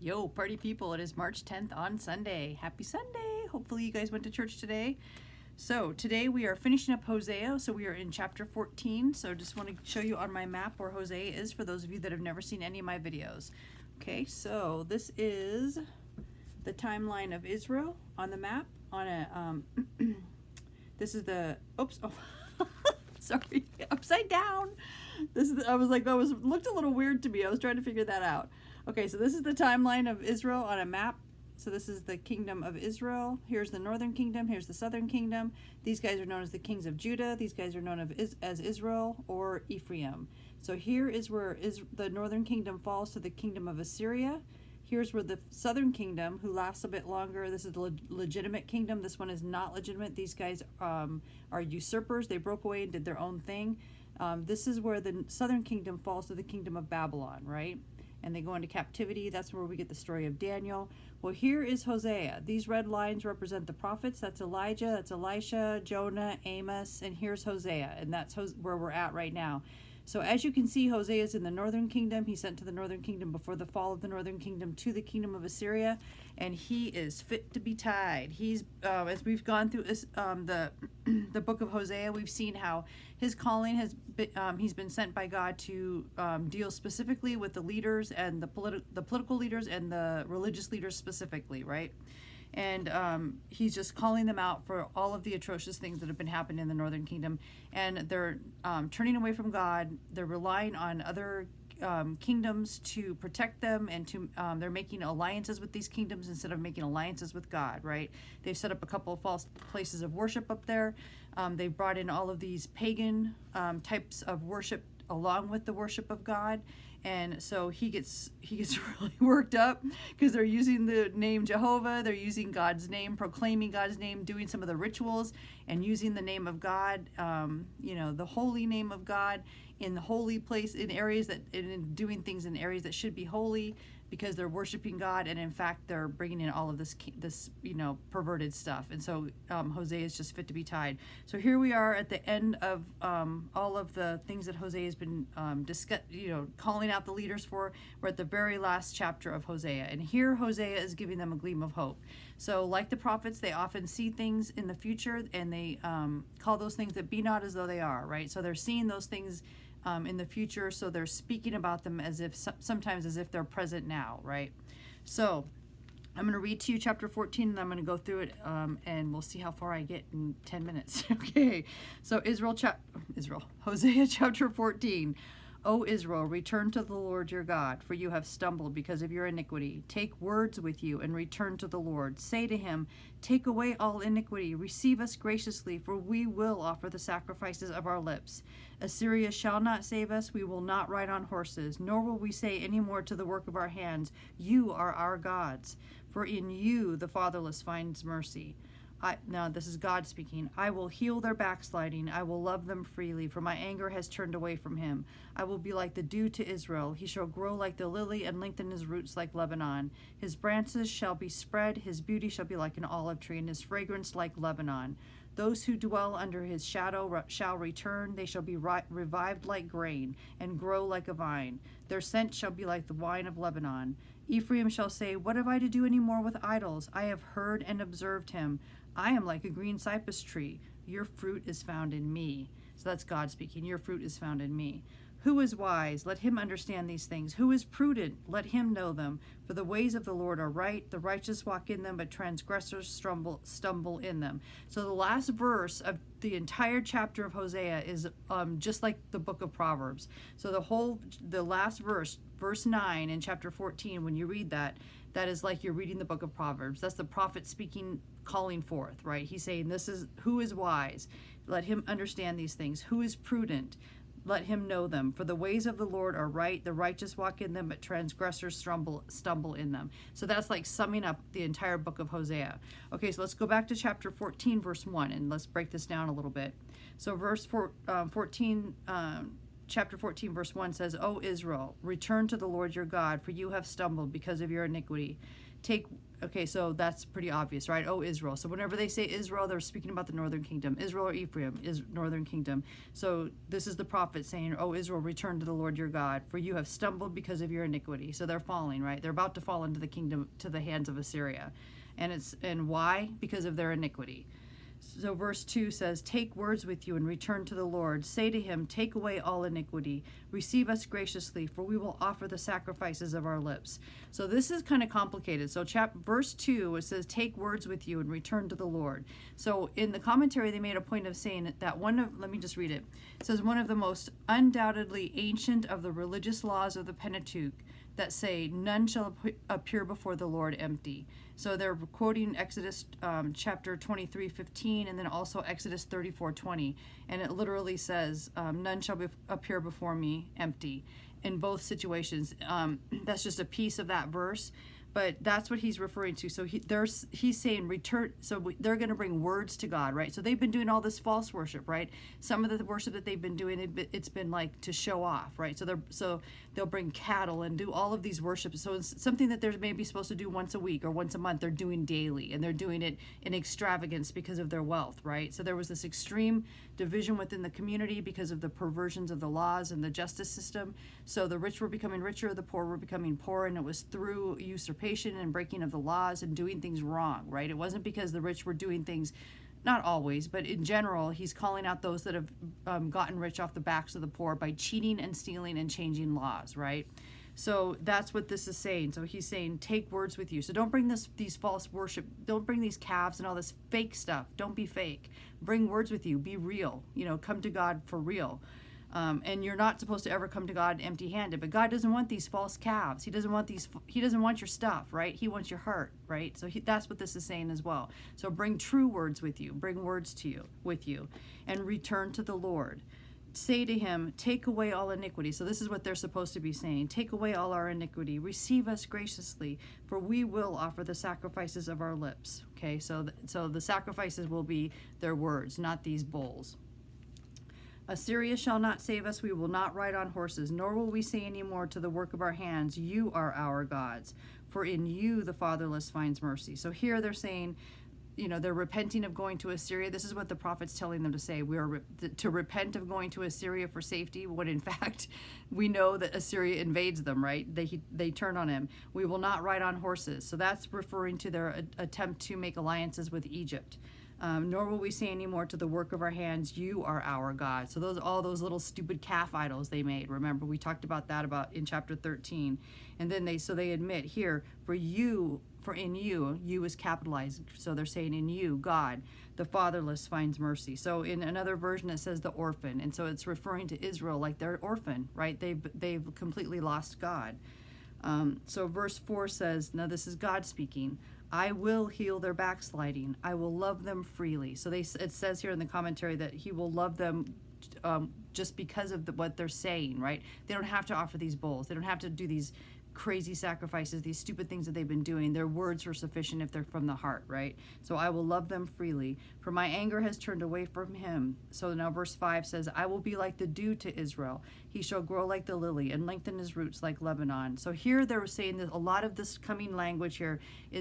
Yo, party people, it is March 10th on Sunday. Happy Sunday. Hopefully you guys went to church today. So today we are finishing up Hosea. So we are in chapter 14. So just want to show you on my map where Hosea is for those of you that have never seen any of my videos. Okay, so this is the timeline of Israel on the map on a, this is the, oops, oh, sorry, upside down. This is, looked a little weird to me. I was trying to figure that out. Okay, so this is the timeline of Israel on a map. So this is the kingdom of Israel. Here's the northern kingdom. Here's the southern kingdom. These guys are known as the kings of Judah. These guys are known as Israel or Ephraim. So here is where the northern kingdom falls to the kingdom of Assyria. Here's where the southern kingdom, who lasts a bit longer, this is the legitimate kingdom. This one is not legitimate. These guys are usurpers. They broke away and did their own thing. This is where the southern kingdom falls to the kingdom of Babylon, right? And they go into captivity. That's where we get the story of Daniel. Well, here is Hosea. These red lines represent the prophets. That's Elijah, that's Elisha, Jonah, Amos, and here's Hosea. And that's where we're at right now. So as you can see, Hosea is in the northern kingdom. He's sent to the northern kingdom before the fall of the northern kingdom to the kingdom of Assyria, and he is fit to be tied. He's as we've gone through the book of Hosea, we've seen how his calling has been, he's been sent by God to deal specifically with the leaders and the political leaders and the religious leaders specifically, right? And he's just calling them out for all of the atrocious things that have been happening in the northern kingdom, and they're turning away from God. They're relying on other kingdoms to protect them, and to they're making alliances with these kingdoms instead of making alliances with God, right? They've set up a couple of false places of worship up there. They've brought in all of these pagan types of worship along with the worship of God. And so he gets really worked up because they're using the name Jehovah, they're using God's name, proclaiming God's name, doing some of the rituals and using the name of God, the holy name of God in the holy place, in areas that, in doing things in areas that should be holy, because they're worshiping God, and in fact they're bringing in all of this perverted stuff. And so Hosea is just fit to be tied. So here we are at the end of all of the things that Hosea has been calling out the leaders for. We're at the very last chapter of Hosea, and here Hosea is giving them a gleam of hope. So like the prophets, they often see things in the future, and they call those things that be not as though they are, right? So they're seeing those things in the future, so they're speaking about them as if sometimes as if they're present now, right? So I'm going to read to you chapter 14, and I'm going to go through it, and we'll see how far I get in 10 minutes. Okay, so Hosea chapter 14. O Israel, return to the Lord your God, for you have stumbled because of your iniquity. Take words with you and return to the Lord. Say to him, take away all iniquity. Receive us graciously, for we will offer the sacrifices of our lips. Assyria shall not save us. We will not ride on horses, nor will we say any more to the work of our hands, you are our gods. For in you the fatherless finds mercy. Now this is God speaking. I will heal their backsliding. I will love them freely, for my anger has turned away from him. I will be like the dew to Israel. He shall grow like the lily and lengthen his roots like Lebanon. His branches shall be spread. His beauty shall be like an olive tree, and his fragrance like Lebanon. Those who dwell under his shadow shall return. They shall be revived like grain and grow like a vine. Their scent shall be like the wine of Lebanon. Ephraim shall say, what have I to do any more with idols? I have heard and observed him. I am like a green cypress tree. Your fruit is found in me. So that's God speaking. Your fruit is found in me. Who is wise? Let him understand these things. Who is prudent? Let him know them. For the ways of the Lord are right. The righteous walk in them, but transgressors stumble in them. So the last verse of the entire chapter of Hosea is just like the book of Proverbs. So the last verse, verse 9 in chapter 14, when you read that, that is like you're reading the book of Proverbs. That's the prophet speaking, calling forth, right? He's saying, this is who is wise. Let him understand these things. Who is prudent? Let him know them. For the ways of the Lord are right. The righteous walk in them, but transgressors stumble in them. So that's like summing up the entire book of Hosea. Okay, so let's go back to chapter 14, verse 1, and let's break this down a little bit. So chapter 14, verse 1 says, O Israel, return to the Lord your God, for you have stumbled because of your iniquity. Okay, so that's pretty obvious, right? Oh, Israel. So whenever they say Israel, they're speaking about the northern kingdom. Israel or Ephraim is northern kingdom. So this is the prophet saying, oh, Israel, return to the Lord your God, for you have stumbled because of your iniquity. So they're falling, right? They're about to fall into the kingdom, to the hands of Assyria. And why? Because of their iniquity. So verse 2 says, take words with you and return to the Lord. Say to him, take away all iniquity. Receive us graciously, for we will offer the sacrifices of our lips. So this is kind of complicated. So verse 2, it says, take words with you and return to the Lord. So in the commentary, they made a point of saying that let me just read it. It says, one of the most undoubtedly ancient of the religious laws of the Pentateuch that say, none shall appear before the Lord empty. So they're quoting Exodus chapter 23:15, and then also Exodus 34:20, and it literally says, none shall appear before me empty. In both situations, that's just a piece of that verse, but that's what he's referring to. So he's saying return. So they're going to bring words to God, right? So they've been doing all this false worship, right? Some of the worship that they've been doing, it's been like to show off, right? So they'll bring cattle and do all of these worships. So it's something that they're maybe supposed to do once a week or once a month. They're doing daily, and they're doing it in extravagance because of their wealth, right? So there was this extreme division within the community because of the perversions of the laws and the justice system. So the rich were becoming richer, the poor were becoming poor, and it was through usurpation and breaking of the laws and doing things wrong, right? It wasn't because the rich were doing things, not always, but in general, he's calling out those that have gotten rich off the backs of the poor by cheating and stealing and changing laws, right? So that's what this is saying. So he's saying, take words with you. So don't bring these false worship. Don't bring these calves and all this fake stuff. Don't be fake. Bring words with you. Be real. Come to God for real. And you're not supposed to ever come to God empty-handed. But God doesn't want these false calves. He doesn't want your stuff, right? He wants your heart, right? So that's what this is saying as well. So bring true words with you. Bring words with you, and return to the Lord. Say to him, take away all iniquity. So this is what they're supposed to be saying. Take away all our iniquity. Receive us graciously, for we will offer the sacrifices of our lips. Okay, so the sacrifices will be their words, not these bulls. Assyria shall not save us. We will not ride on horses, nor will we say any more to the work of our hands, you are our gods, for in you the fatherless finds mercy. So here they're saying, they're repenting of going to Assyria. This is what the prophet's telling them to say. We are to repent of going to Assyria for safety, when in fact we know that Assyria invades them, right? They turn on him. We will not ride on horses. So that's referring to their attempt to make alliances with Egypt. Nor will we say any more to the work of our hands, you are our God. So all those little stupid calf idols they made. Remember, we talked about that in chapter 13. And then they admit here, for in you is capitalized. So they're saying in you, God, the fatherless finds mercy. So in another version it says the orphan. And so it's referring to Israel like they're orphan, right? They've completely lost God. So verse 4 says, now this is God speaking, I will heal their backsliding. I will love them freely. So it says here in the commentary that he will love them just because of what they're saying, right? They don't have to offer these bulls. They don't have to do these crazy sacrifices, these stupid things that they've been doing. Their words are sufficient if they're from the heart, right? So I will love them freely, for my anger has turned away from him. So now verse 5 says, I will be like the dew to Israel. He shall grow like the lily and lengthen his roots like Lebanon. So here they're saying that a lot of this coming language here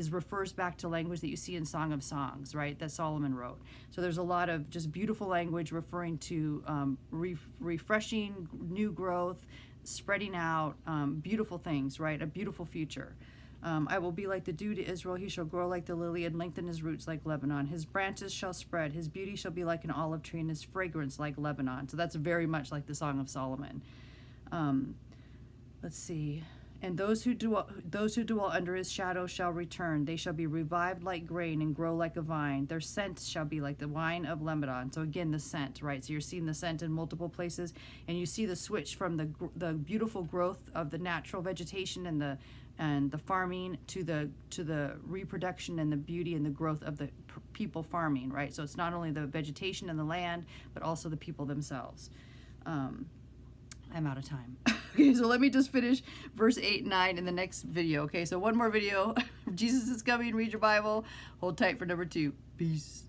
refers back to language that you see in Song of Songs, right, that Solomon wrote. So there's a lot of just beautiful language referring to refreshing, new growth, spreading out, beautiful things, right? A beautiful future. I will be like the dew to Israel. He shall grow like the lily and lengthen his roots like Lebanon. His branches shall spread. His beauty shall be like an olive tree, and his fragrance like Lebanon. So that's very much like the Song of Solomon. Let's see. And those who dwell under his shadow shall return. They shall be revived like grain and grow like a vine. Their scent shall be like the wine of Lebanon. So again, the scent, right? So you're seeing the scent in multiple places, and you see the switch from the beautiful growth of the natural vegetation and the farming to the reproduction and the beauty and the growth of the people farming, right? So it's not only the vegetation and the land, but also the people themselves. I'm out of time. Okay, so let me just finish verse 8 and 9 in the next video. Okay, so one more video. Jesus is coming. Read your Bible. Hold tight for number 2. Peace.